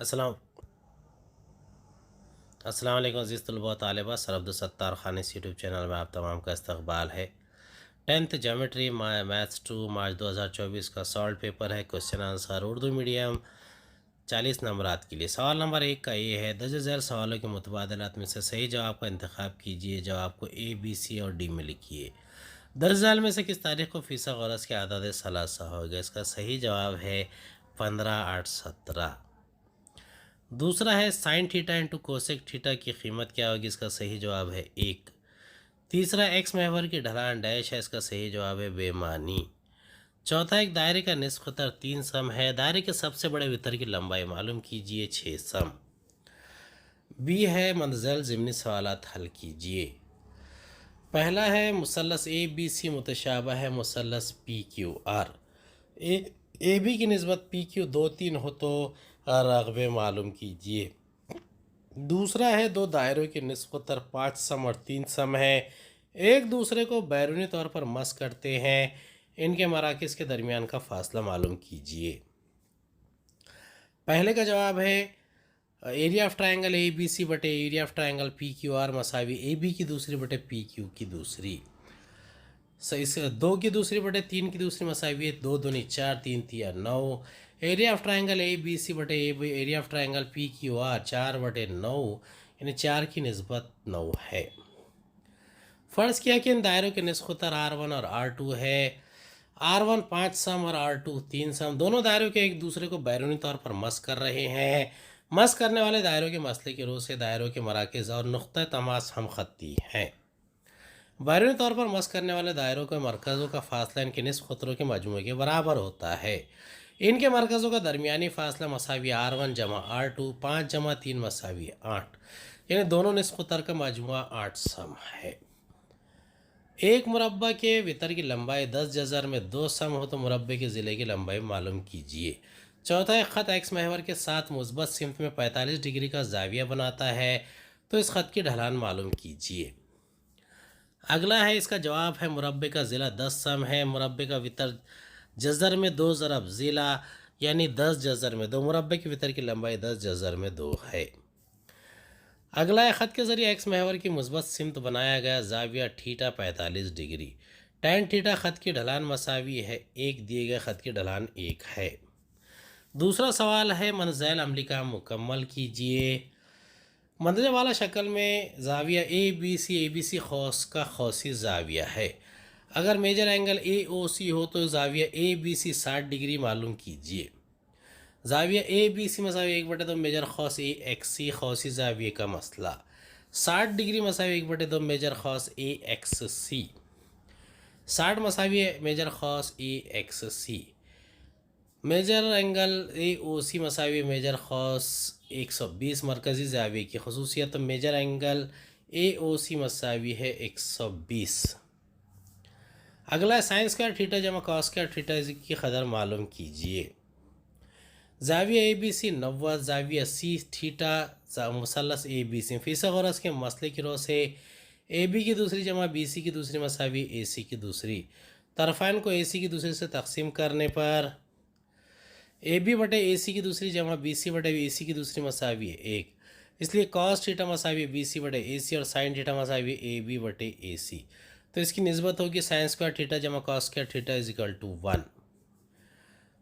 السلام السلام علیکم عزیز طلباء و طالبہ. سر عبدالستار خان اس یوٹیوب چینل میں آپ تمام کا استقبال ہے. 10th جیومیٹری میتھس 2 مارچ 2024 کا سالٹ پیپر ہے. کوشچن آنسر اردو میڈیم 40 نمبرات کے لیے. سوال نمبر 1 کا یہ ہے: درج ذیل سوالوں کے متبادلات میں سے صحیح جواب کا انتخاب کیجیے. جواب کو A, B, C اور D میں لکھیے. درج ذیل میں سے کس تاریخ کو فیصد غرض کے اعداد ثلاثہ ہوگا؟ اس کا صحیح جواب ہے 15، 8، 17. دوسرا ہے سائن تھیٹا انٹو کوسیک تھیٹا کی قیمت کیا ہوگی؟ اس کا صحیح جواب ہے 1. تیسرا ایکس محور کی ڈھلان ڈیش ہے. اس کا صحیح جواب ہے بے معنی. چوتھا ایک دائرے کا نصف قطر 3 سم ہے. دائرے کے سب سے بڑے وتر کی لمبائی معلوم کیجیے 6 سم. بی ہے مندرجہ ضمنی سوالات حل کیجیے. پہلا ہے مثلث اے بی سی متشابہ ہے مثلث پی کیو آر. اے بی کی نسبت پی کیو 2، 3 ہو تو رقبے معلوم کیجیے. دوسرا ہے دو دائروں کے نصف قطر 5 سم اور 3 سم ہے. ایک دوسرے کو بیرونی طور پر مس کرتے ہیں. ان کے مراکز کے درمیان کا فاصلہ معلوم کیجیے. پہلے کا جواب ہے area of triangle A B C بٹے area of triangle P Q R مساوی اے بی کی دوسری بٹے پی کیو کی دوسری. اس 2 کی دوسری بٹے 3 کی دوسری مساوی ہے 2 دونی 4، 3 تیا 9. Area of triangle A B C بٹے area of triangle P Q R 4 بٹے 9، یعنی 4 کی نسبت 9 ہے. فرض کیا کہ ان دائروں کے نصف قطر R1 اور R2 ہے. R1 5 سم اور R2 3 سم. دونوں دائروں کے ایک دوسرے کو بیرونی طور پر مس کر رہے ہیں. مس کرنے والے دائروں کے مسئلے کی روح سے دائروں کے مراکز اور نقطہ تماس ہم خطی ہیں. بیرونی طور پر مس کرنے والے دائروں کے مرکزوں کا فاصلہ ان کے نصف قطروں کے مجموعے کے برابر ہوتا ہے. ان کے مرکزوں کا درمیانی فاصلہ مساوی R1 جمع R2 5 جمع 3 مساوی 8، یعنی دونوں نصف قطر کا مجموعہ 8 سم ہے. ایک مربع کے وتر کی لمبائی 10 جزر میں 2 سم ہو تو مربع کے ضلع کی لمبائی معلوم کیجیے. چوتھا ایک خط ایکس محور کے ساتھ مثبت سمت میں 45 ڈگری کا زاویہ بناتا ہے تو اس خط کی ڈھلان معلوم کیجیے. اگلا ہے اس کا جواب ہے مربع کا ضلع 10 سم ہے. مربع کا وتر جزر میں 2 ضرب ضلع یعنی 10 جزر میں 2. مربع کی وتر کی لمبائی 10 جزر میں 2 ہے. اگلا ہے خط کے ذریعے ایکس محور کی مثبت سمت بنایا گیا زاویہ تھیٹا 45 ڈگری. ٹین تھیٹا خط کی ڈھلان مساوی ہے 1 دیے گئے خط کی ڈھلان 1 ہے. دوسرا سوال ہے مندرجہ ذیل عملی کا مکمل کیجیے. مندرجہ والا شکل میں زاویہ اے بی سی قوس کا قوسی زاویہ ہے. اگر میجر اینگل اے او سی ہو تو زاویہ اے بی سی 60 ڈگری معلوم کیجیے. زاویہ اے بی سی مساوی 1/2 میجر قوس اے ایکس سی قوسی زاویہ کا مسئلہ. 60 ڈگری مساوی 1/2 میجر قوس اے ایکس سی. 60 مساوی میجر قوس اے ایکس سی. میجر اینگل اے او سی مساوی میجر قوس 120 مرکزی زاویہ کی خصوصیت. میجر اینگل اے او سی مساوی ہے 120. اگلا ہے سائن اسکوائر تھیٹا جمع کاس اسکوائر تھیٹا کی قدر معلوم کیجیے. زاویہ اے بی سی 90، زاویہ سی تھیٹا مثلث اے بی سی. فیصد غرض کے مسئلے کی روح سے اے بی کی دوسری جمع بی سی کی دوسری مساوی اے سی کی دوسری. طرفین کو اے سی کی دوسری سے تقسیم کرنے پر اے بی بٹے اے سی کی دوسری جمع بی سی بٹے اے سی کی دوسری مساوی 1، اس لیے کاس تھیٹا مساوی بی سی بٹے اے سی اور سائن تھیٹا مساوی اے بی بٹے اے سی. تو اس کی نسبت ہوگی سائن اسکوائر تھیٹا جمع کاس اسکوائر تھیٹا = 1.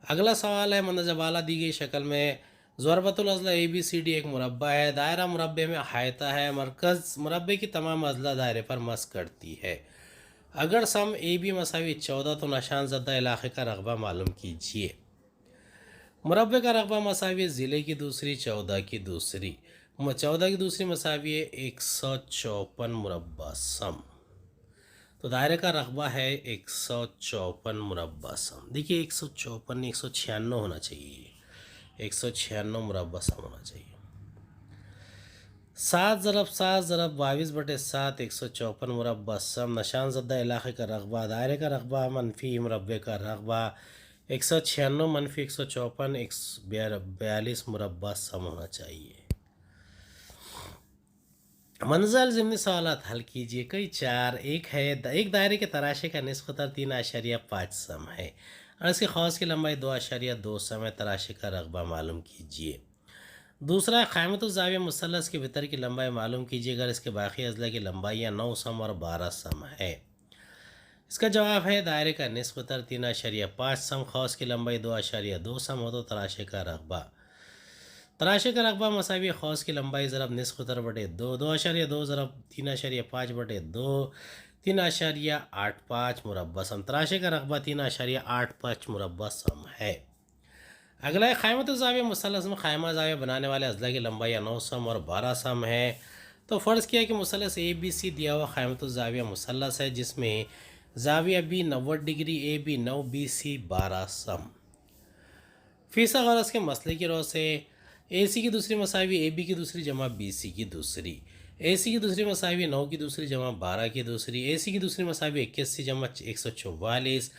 اگلا سوال ہے مندرجہ بالا دی گئی شکل میں ضربۃ الاضلاع اے بی سی ڈی ایک مربع ہے. دائرہ مربع میں احاطہ ہے. مرکز مربع کی تمام اضلاع دائرے پر مس کرتی ہے. اگر سم اے بی مساوی 14 تو نشان زدہ علاقے کا رقبہ معلوم کیجیے. مربع کا رقبہ مساوی ضلع کی دوسری 14 کی دوسری. 14 کی دوسری مساوی 154 مربع سم. تو دائرے کا رقبہ ہے 154 مربع سم. دیکھیے 154 196 ہونا چاہیے. 196 مربع سم ہونا چاہیے. 7 ضرب 7 ضرب 22/7 154 مربع سم. نشان زدہ علاقے کا رقبہ دائرے کا رقبہ منفی مربع کا رقبہ 196 منفی 154 42 مربع سم ہونا چاہیے. مندرجہ ذیل ضمنی سوالات حل کیجیے. کئی 4. ایک دائرے کے تراشے کا نصف قطر 3.5 سم ہے اور اس کے قوس کی لمبائی 2.2 سم ہے. تراشے کا رقبہ معلوم کیجیے. دوسرا قائمۃ الزاویہ مثلث کے بطر کی لمبائی معلوم کیجیے اگر اس کے باقی اضلاع کی لمبائیاں 9 سم اور 12 سم ہے۔ اس کا جواب ہے دائرے کا نصف قطر 3.5 سم، قوس کی لمبائی 2.2 سم ہو تو تراشے کا رقبہ۔ تراشے کا رقبہ مساوی قوس کی لمبائی ضرب نصف قطر بٹے 2 ضرب 3.5 بٹے 2 3.85 مربع سم۔ تراشے کا رقبہ 3.85 مربع سم ہے۔ اگلا ہے قائمۃ الزاویہ مثلث میں قائمہ زاویہ بنانے والے اضلاع کی لمبائی 9 سم اور 12 سم ہے۔ تو فرض کیا کہ مثلث اے بی سی دیا ہوا قائمۃ الزاویہ مثلث ہے جس میں زاویہ B 90 degree, A B 9، B C 12 سم۔ فیصد غرض کے مسئلے کی رو سے اے سی کی دوسری مساوی اے بی کی دوسری جمع بی سی کی دوسری، اے سی کی دوسری مساوی 9 کی دوسری جمع 12 کی دوسری، اے سی کی دوسری مساوی 81 جمع 144،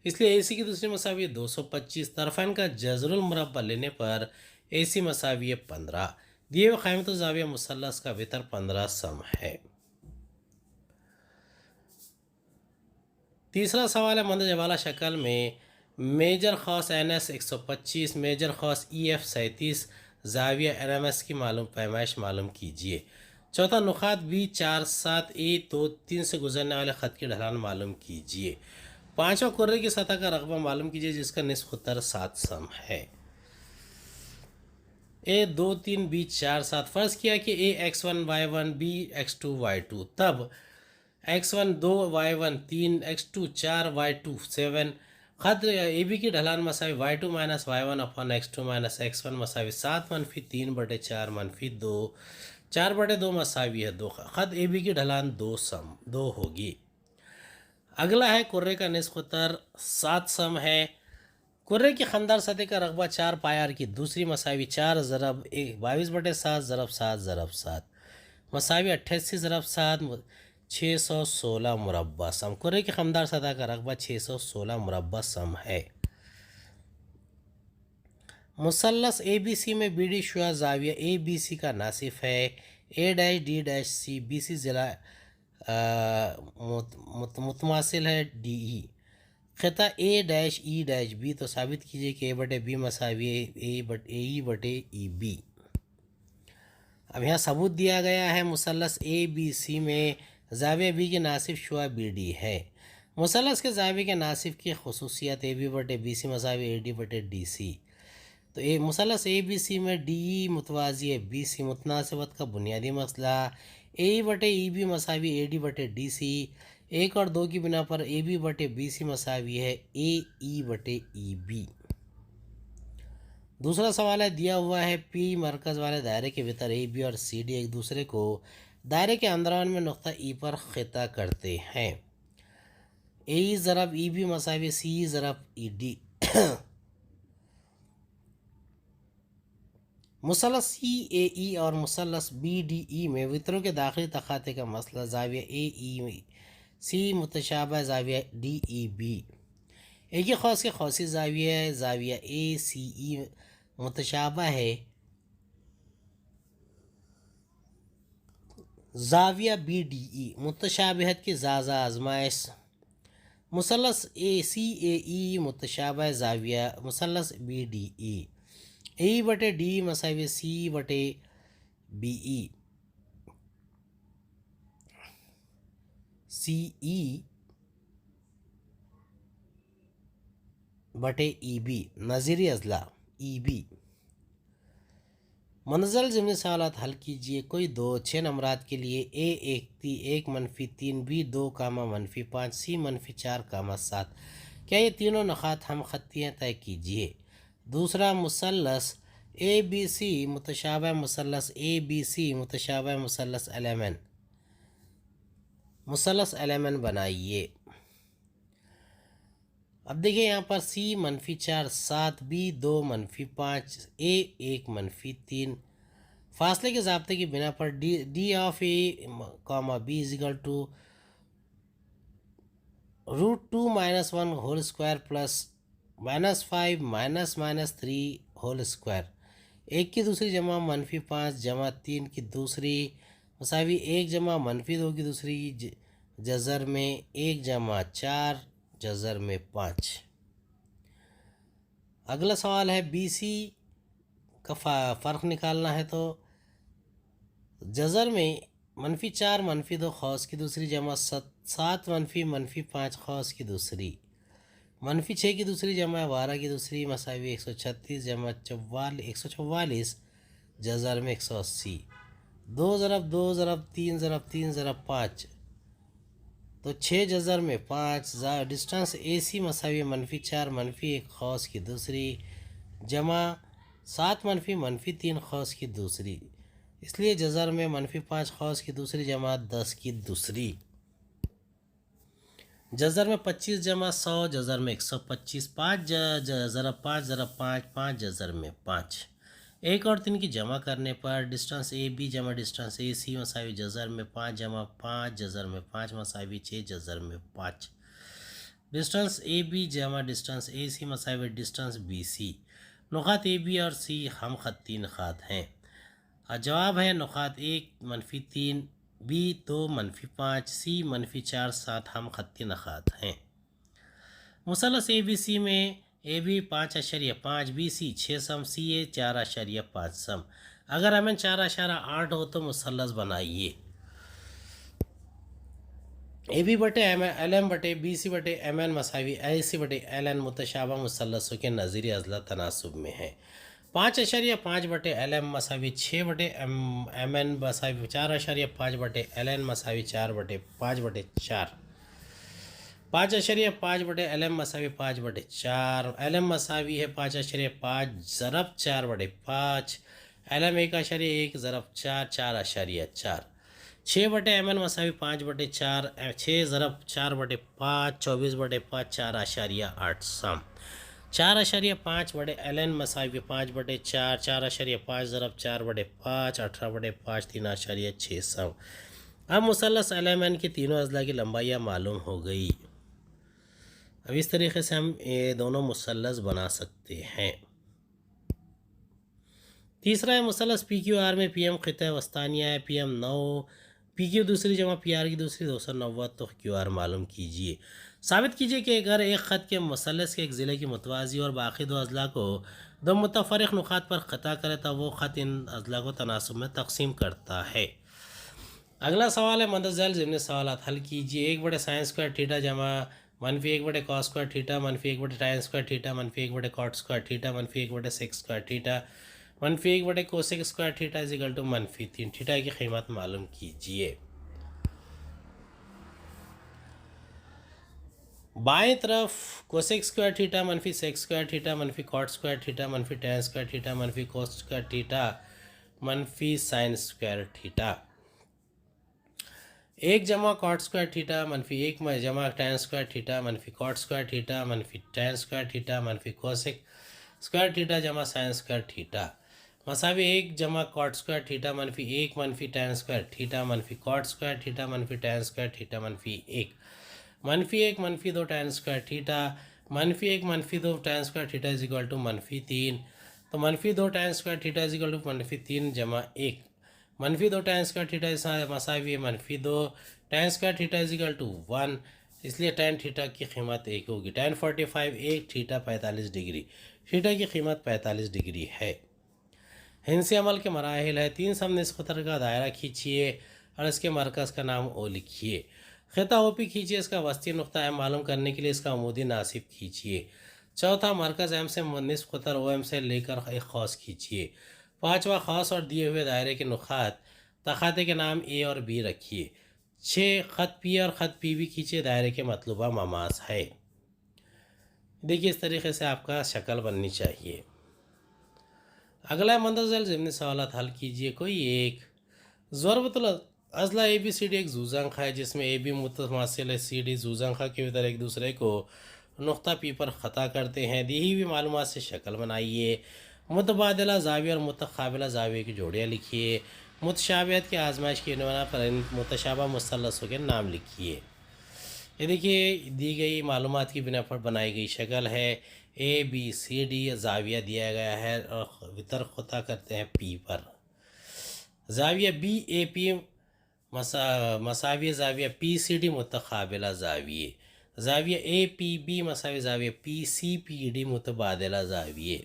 اس لیے اے سی کی دوسری مساوی 225۔ طرفین کا جذر المربع لینے پر اے سی مساوی 15۔ دیے ہوئے قائمۃ الزاویہ مثلث کا وتر 15 سم ہے۔ تیسرا سوال ہے مندرجہ بالا شکل میں میجر خاص این ایس 125، میجر خاص ای ایف 37 زاویہ این ایم ایس کی پیمائش معلوم کیجیے۔ چوتھا نقاط بی 4 7 اے 2 3 سے گزرنے والے خط کی ڈھلان معلوم کیجیے۔ پانچواں کرے کی سطح کا رقبہ معلوم کیجیے جس کا نصف قطر 7 سم ہے۔ اے 2 3 بی 4 7 فرض کیا کہ اے x1 y1 be x2 y2، تب x1 2 y1 3 x2 4 y2 7۔ خط اے بی کی ڈھلان مساوی y2 مائنس y1 اپن x2 مائنس x1 مساوی 7 منفی 3 بٹے 4 منفی 2، 4 بٹے 2 مساوی ہے 2۔ خط اے بی کی ڈھلان 2 ہوگی۔ اگلا ہے کرے کا نصف قطر 7 سم ہے۔ کرے کی خندار سطح کا رقبہ 4 پائی آر کی دوسری مساوی 4 ضرب 22 بٹے 7 ضرب 7 ضرب 7 مساوی 88 ضرب 7 616 مربع سم۔ کرے کی خمدار سطح کا رقبہ 616 مربع سم ہے۔ مثلث اے بی سی میں بی ڈی شعاع زاویہ اے بی سی کا ناصف ہے۔ A dash D dash C B C ضلع متماثل ہے ڈی ای۔ خطہ A dash E dash B تو ثابت کیجئے کہ اے بٹے بی مساوی اے ای بٹے ای بی۔ اب یہاں ثبوت دیا گیا ہے مثلث اے بی سی میں زاویہ بی کے ناصف شعاع بی ڈی ہے۔ مثلث کے زاویہ کے ناصف کی خصوصیت اے بی بٹے بی سی مساوی اے ڈی بٹے ڈی سی۔ تو مثلث اے بی سی میں ڈی ای متوازی ہے بی سی۔ متناسبت کا بنیادی مسئلہ اے ای بٹے ای بی مساوی اے ڈی بٹے ڈی سی، 1 اور 2 کی بنا پر اے بی بٹے بی سی مساوی ہے اے ای بٹے ای بی۔ دوسرا سوال ہے دیا ہوا ہے پی مرکز والے دائرے کے وتر اے بی اور سی ڈی ایک دوسرے کو دائرے کے اندرون میں نقطہ ای پر خطہ کرتے ہیں۔ اے ای ضرب ای بی مساوی سی ای ضرب ای ڈی۔ مثلث سی اے ای اور مثلث بی ڈی ای میں وتروں کے داخلی تخاطے کا مسئلہ زاویہ اے ای سی متشابہ زاویہ ڈی ای بی۔ ایک ہی قوس کے قوسی زاویہ اے سی ای متشابہ ہے زاویہ بی ڈی ای۔ متشابہت کی آزمائش مثلث اے سی اے ای متشابہ زاویہ مثلث بی ڈی ای۔ اے ای بٹے ڈی ای مساوی سی بٹے بی ای، سی ای بٹے ای بی نظیری اضلاع ای بی۔ منزل ضمنی سوالات حل کیجئے۔ کوئی 6 نمبرات کے لیے اے 1 منفی 3 بی 2 منفی 5 سی منفی 4 7۔ کیا یہ تینوں نقاط ہم خطی ہیں؟ طے کیجئے۔ دوسرا مثلث اے بی سی متشابہ مثلث اے بی سی متشابہ مثلث ایلیمن بنائیے۔ اب دیکھیں یہاں پر سی منفی 4 7 بی 2 منفی 5 اے 1 منفی 3۔ فاصلے کے ضابطے کی بنا پر D of A B is equal to √2 -1 whole square plus -5 -3 whole square. 1 کی دوسری جمع منفی 5 جمع 3 کی دوسری مساوی 1 جمع منفی 2 کی دوسری جذر میں 1 جمع 4 جذر میں 5۔ اگلا سوال ہے بی سی کا فرق نکالنا ہے تو جزر میں -4 -2 قوس کی دوسری جمع 7 -5 قوس کی دوسری -6 کی دوسری جمع 12 کی دوسری مساوی 136 جمع 144 جزر میں 180 2 ضرب 2 ضرب 3 ضرب 3 ضرب 5 تو 6 جزر میں 5 ڈسٹانس اے سی مساوی -4 -1 قوس کی دوسری جمع 7 -3 قوس کی دوسری، اس لیے جزر میں -5 قوس کی دوسری جمع 10 کی دوسری، جزر میں 25 جمع 100 جزر میں 125 5 ضرب 5 ضرب 5 5 جزر میں 5 1 اور 3 کی جمع کرنے پر ڈسٹانس اے بی جمع ڈسٹانس اے سی مساوی جزر میں 5 جمع 5 جزر میں 5 مساوی 6 جزر میں 5 ڈسٹانس اے بی جمع ڈسٹانس اے سی مساوی distance B C, نقاط a be اور سی ہم خطی نقاط ہیں، اور جواب ہے نقاط 1 -3 بی 2 -5 سی -4 7 ہم خطی نقاط ہیں۔ مثلث اے بی سی میں اے بی 5.5 بی سی 6 سم سی اے 4.5 سم، اگر ہمیں 4.8 ہو تو مثلث بنائیے۔ اے بی بٹے ایل ایم بٹے بی سی بٹے ایم این مساوی اے سی بٹے ایل این متشابہ مثلثوں کے نظری اضلاع تناسب میں ہے۔ 5.5 بٹے ایل ایم مساوی 6 بٹے ایم این مساوی 4.5 بٹے ایل این مساوی 4 بٹے 5 بٹے 4، 5.5 بٹے ایل ایم مساوی 5 بٹے 4، ایل ایم مساوی ہے 5.5 ضرب 4 بٹے 5، ایل ایم 1.1 ضرب 4 4.4، 6 بٹے ایم این مساوی 5 بٹے 4، 6 ضرب 4 بٹے 5 24 بٹے 5 4.8 سم، 4.5 بٹے ایل این مساوی 5 بٹے 4، 4.5 ضرب 4 بٹے 5 18 بٹے 5 3.6 سم۔ اب مثلث ایل ایم این کے تینوں اضلاع کی لمبائیاں معلوم ہو گئی۔ اب اس طریقے سے ہم یہ دونوں مثلث بنا سکتے ہیں۔ تیسرا ہے مثلث پی کیو آر میں پی ایم خطہ وسطانیہ ہے، پی ایم 9 پی کیو دوسری جمع پی آر کی دوسری 290 تو کیو آر معلوم کیجئے۔ ثابت کیجئے کہ اگر ایک خط کے مثلث کے ایک ضلع کی متوازی اور باقی دو اضلاع کو دو متفرق نقاط پر قطع کرے تو وہ خط ان اضلاع کو تناسب میں تقسیم کرتا ہے۔ اگلا سوال ہے مندرجہ ذیل ضمنی سوالات حل کیجئے۔ 1/sin² جمع -1/cos² -1/tan² -1/cot² -1/sec² -1/cosec² -3 theta کی قیمت معلوم کیجئے۔ بائیں طرف cosec² -sec² -cot² -tan² -cos²- -sin² 1 جمع cot² -1 جمع tan² -cot² -tan² -cosec² جمع sin² مساوی 1 جمع cot² -1 -tan² -cot² -tan² -1 -1 -2 tan² -1 -2 tan² -3 تو -2 tan² -3 جمع 1 -2 tan² مساوی -2 tan² 1، اس لیے tan تھیٹا کی قیمت 1 ہوگی۔ tan 45 1 تھیٹا 45 ڈگری، تھیٹا کی قیمت 45 ڈگری ہے۔ ہندسی عمل کے مراحل ہے۔ 3 سم نصف قطر کا دائرہ کھینچیے اور اس کے مرکز کا نام او لکھیے۔ خطہ او پی کھینچیے، اس کا وسطی نقطہ ایم معلوم کرنے کے لیے اس کا عمودی ناصب کھینچیے۔ چوتھا مرکز ایم سے نصف قطر او ایم سے لے کر ایک قوس کھینچیے۔ پانچواں قوس اور دیے ہوئے دائرے کے نقاط تخاطے کے نام اے اور بی رکھیے۔ 6 خط پی اور خط پی بھی کھینچے، دائرے کے مطلوبہ مماس ہے۔ دیکھیے اس طریقے سے آپ کا شکل بننی چاہیے۔ اگلا مندرجہ ذیل ضمنی سوالات حل کیجئے۔ کوئی ایک ضربۃ الاضلاع اے بی سی ڈی ایک زوزنخ ہے جس میں اے بی متماثل ہے سی ڈی، زوزنخہ کے ادھر ایک دوسرے کو نقطہ پی پر خطا کرتے ہیں۔ دی ہوئی معلومات سے شکل بنائیے۔ متبادلہ زاویہ اور متقابلہ زاویہ کی جوڑیاں لکھیے۔ متشابہت کی آزمائش کی بنا پر ان متشابہ مثلثوں کے نام لکھیے۔ یہ دیکھیے دی گئی معلومات کی بنا پر بنائی گئی شکل ہے۔ اے بی سی ڈی زاویہ دیا گیا ہے اور وتر خطا کرتے ہیں پی پر۔ زاویہ بی اے پی مساوی زاویہ پی سی ڈی متقابلہ زاویے۔ زاویہ اے پی بی مساوی زاویہ پی سی پی ڈی متبادلہ زاویے۔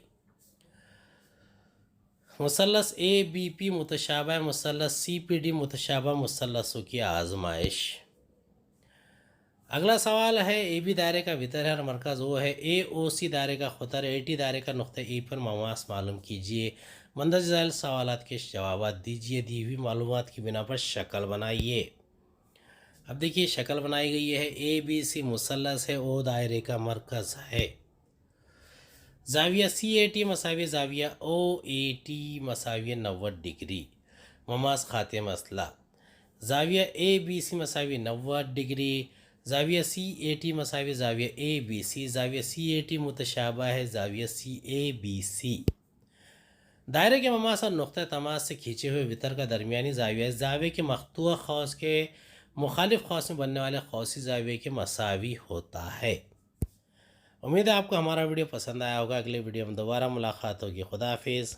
مثلث اے بی پی متشابہ مثلث سی پی ڈی متشابہ مثلثوں کی آزمائش۔ اگلا سوال ہے اے بی دائرے کا وتر ہے اور مرکز او ہے، اے او سی دائرے کا خطر، اے ٹی دائرے کا نقطہ ای پر مماس معلوم کیجیے۔ مندرجہ ذیل سوالات کے جوابات دیجیے، دی ہوئی معلومات کی بنا پر شکل بنائیے۔ اب دیکھیے شکل بنائی گئی ہے، اے بی سی مثلث ہے، او دائرے کا مرکز ہے، زاویہ سی اے ٹی مساوی زاویہ او اے ٹی مساوی 90 ڈگری، مماس خاتے مسئلہ، زاویہ اے بی سی مساوی 90 ڈگری، زاویہ سی اے ٹی مساوی زاویہ اے بی سی، زاویہ سی اے ٹی متشابہ ہے زاویہ سی اے بی سی۔ دائرے کے مماس اور نقطہ تماس سے کھینچے ہوئے وتر کا درمیانی زاویہ اس زاویہ کے مقطوع قوس کے مخالف قوس میں بننے والے قوسی زاویے کے مساوی ہوتا ہے۔ امید ہے آپ کو ہمارا ویڈیو پسند آیا ہوگا، اگلے ویڈیو میں دوبارہ ملاقات ہوگی، خدا حافظ۔